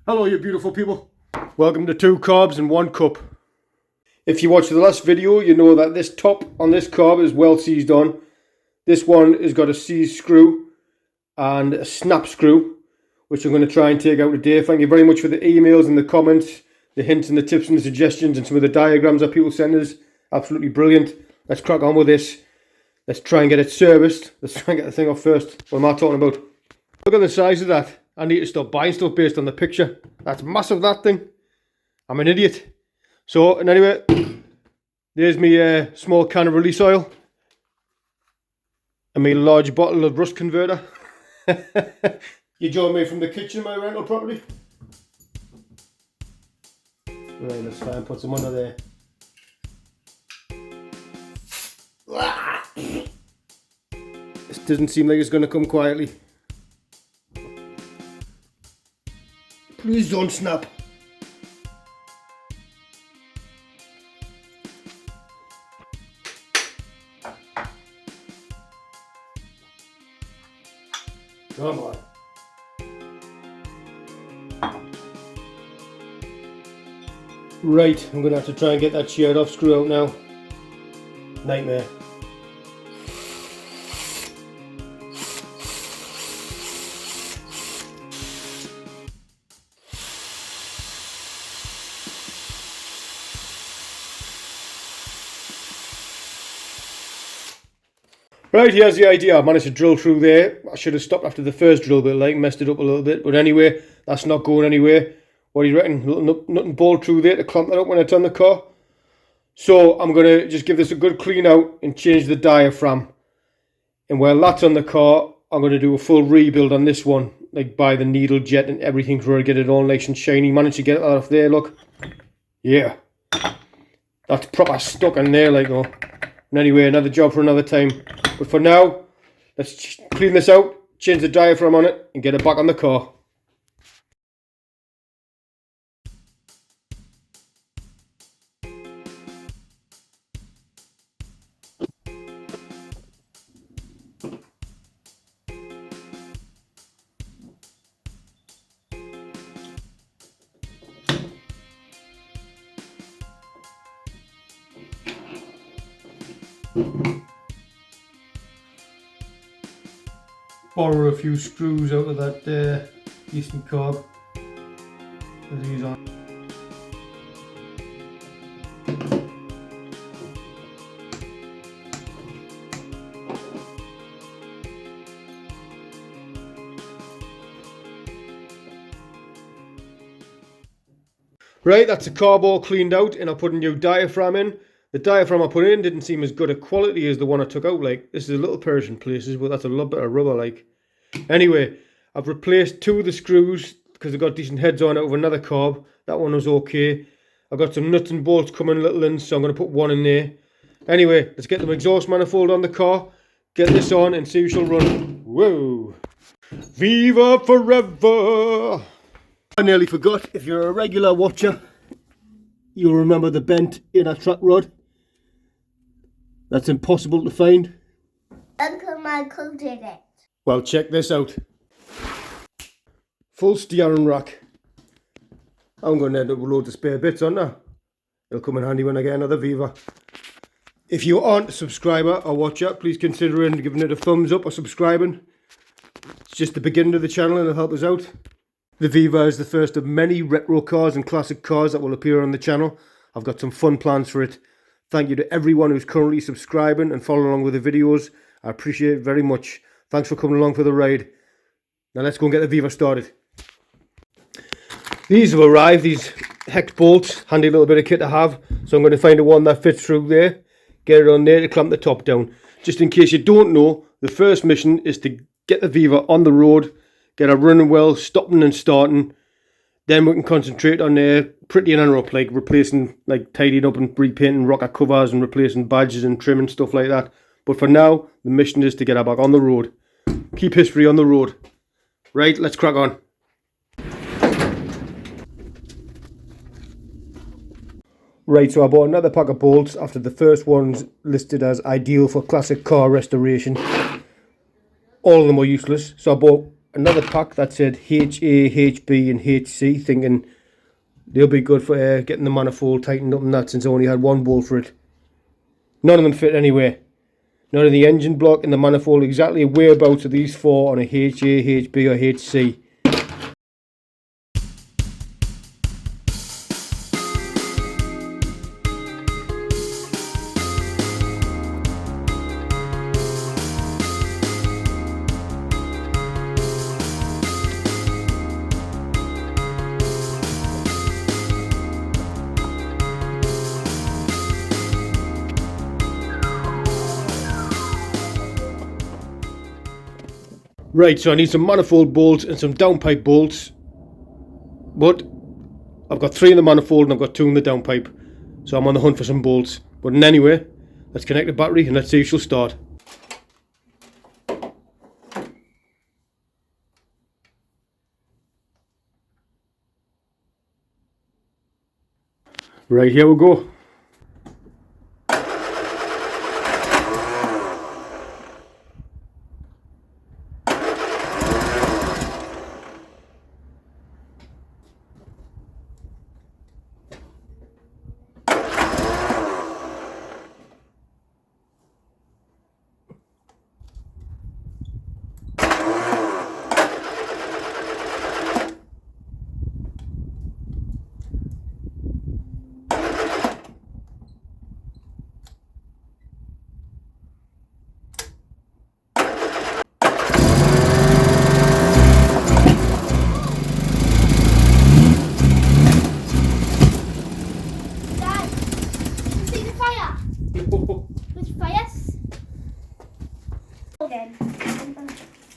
Hello you beautiful people. Welcome to 2 carbs and 1 cup. If you watched the last video, you know that this top on this carb is well seized on. This one has got a seized screw and a snap screw, which I'm going to try and take out today. Thank you very much for the emails and the comments, the hints and the tips and the suggestions and some of the diagrams that people send us. Absolutely brilliant. Let's crack on with this. Let's try and get it serviced. Let's try and get the thing off first. What am I talking about? Look at the size of that. I need to stop buying stuff based on the picture. That's massive, that thing. I'm an idiot. So, and anyway, there's my small can of release oil. And my large bottle of rust converter. You join me from the kitchen, my rental property. Right, let's try and put some under there. This doesn't seem like it's going to come quietly. Please don't snap. Come on. Right, I'm going to have to try and get that sheared off screw out now. Nightmare. Right, here's the idea. I managed to drill through there. I should have stopped after the first drill bit, like messed it up a little bit. But anyway, that's not going anywhere. What do you reckon? Little nut and bolt through there to clamp that up when it's on the car. So I'm going to just give this a good clean out and change the diaphragm. And while that's on the car, I'm going to do a full rebuild on this one. Like buy the needle jet and everything for to get it all nice and shiny. Managed to get it off there, look. Yeah. That's proper stuck in there, like, oh. And anyway, another job for another time. But for now, let's clean this out, change the diaphragm on it, and get it back on the car. Borrow a few screws out of that decent carb. Put these on. Right, that's the carb all cleaned out, and I put a new diaphragm in. The diaphragm I put in didn't seem as good a quality as the one I took out. Like, this is a little Persian places, but that's a lot better rubber, like. Anyway, I've replaced 2 of the screws because they've got decent heads on out of another carb. That one was okay. I've got some nuts and bolts coming little in, so I'm going to put 1 in there. Anyway, let's get the exhaust manifold on the car, get this on, and see who shall run. Whoa! Viva forever! I nearly forgot, if you're a regular watcher, you'll remember the bent inner track rod. That's impossible to find. Uncle Michael did it. Well, check this out. Full steering rack. I'm going to end up with loads of spare bits on there. It'll come in handy when I get another Viva. If you aren't a subscriber or watcher, please consider giving it a thumbs up or subscribing. It's just the beginning of the channel and it'll help us out. The Viva is the first of many retro cars and classic cars that will appear on the channel. I've got some fun plans for it. Thank you to everyone who's currently subscribing and following along with the videos. I appreciate it very much. Thanks for coming along for the ride. Now let's go and get the Viva started. These have arrived, these hex bolts. Handy little bit of kit to have. So I'm going to find the one that fits through there. Get it on there to clamp the top down. Just in case you don't know, the first mission is to get the Viva on the road. Get her running well, stopping and starting. Then we can concentrate on prettying her up, like replacing, like tidying up and repainting rocker covers and replacing badges and trim and stuff like that. But for now, the mission is to get her back on the road. Keep history on the road. Right, let's crack on. Right, so I bought another pack of bolts after the first one's listed as ideal for classic car restoration. All of them were useless, so I bought another pack that said HA, HB and HC, thinking they'll be good for getting the manifold tightened up and that, since I only had one bolt for it. None of them fit anywhere. None of the engine block and the manifold. Exactly whereabouts of these four on a HA, HB or HC. Right, so I need some manifold bolts and some downpipe bolts, but I've got 3 in the manifold and I've got 2 in the downpipe, so I'm on the hunt for some bolts. But anyway, let's connect the battery and let's see if she'll start. Right, here we go.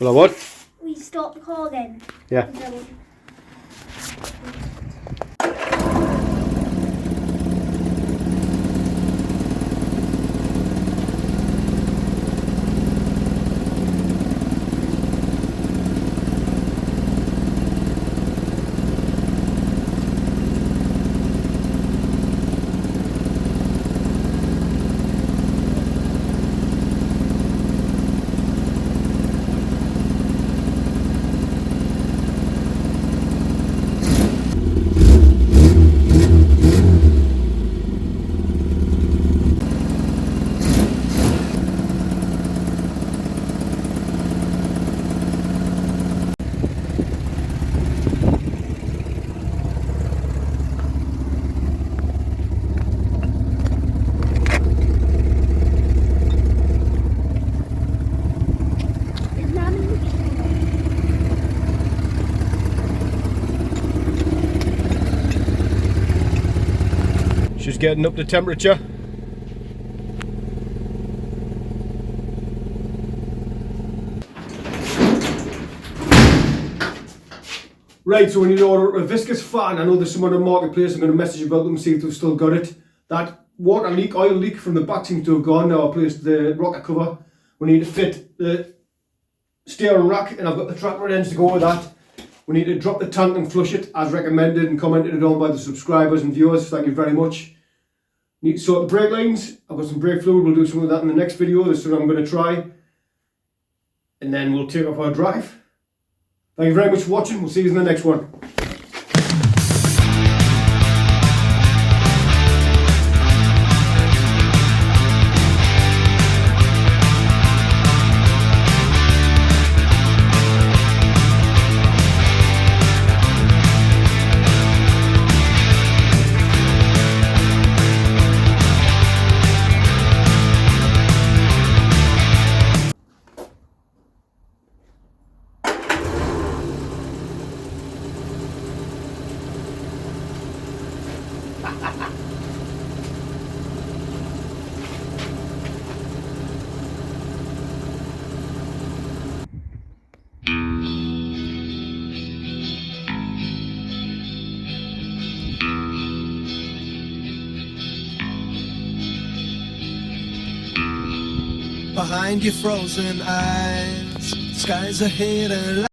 Well, what? We stopped the car again. Yeah. She's getting up to temperature. Right, so we need to order a viscous fan. I know there's some on the marketplace. I'm going to message about them and see if they've still got it. That water leak, oil leak from the back seems to have gone. Now I placed the rocker cover. We need to fit the steering rack, and I've got the tractor ends to go with that. We need to drop the tank and flush it as recommended and commented on by the subscribers and viewers. Thank you very much. Need to sort the brake lines. I've got some brake fluid. We'll do some of that in the next video. This is what I'm going to try. And then we'll take off our drive. Thank you very much for watching. We'll see you in the next one. Behind your frozen eyes, skies ahead and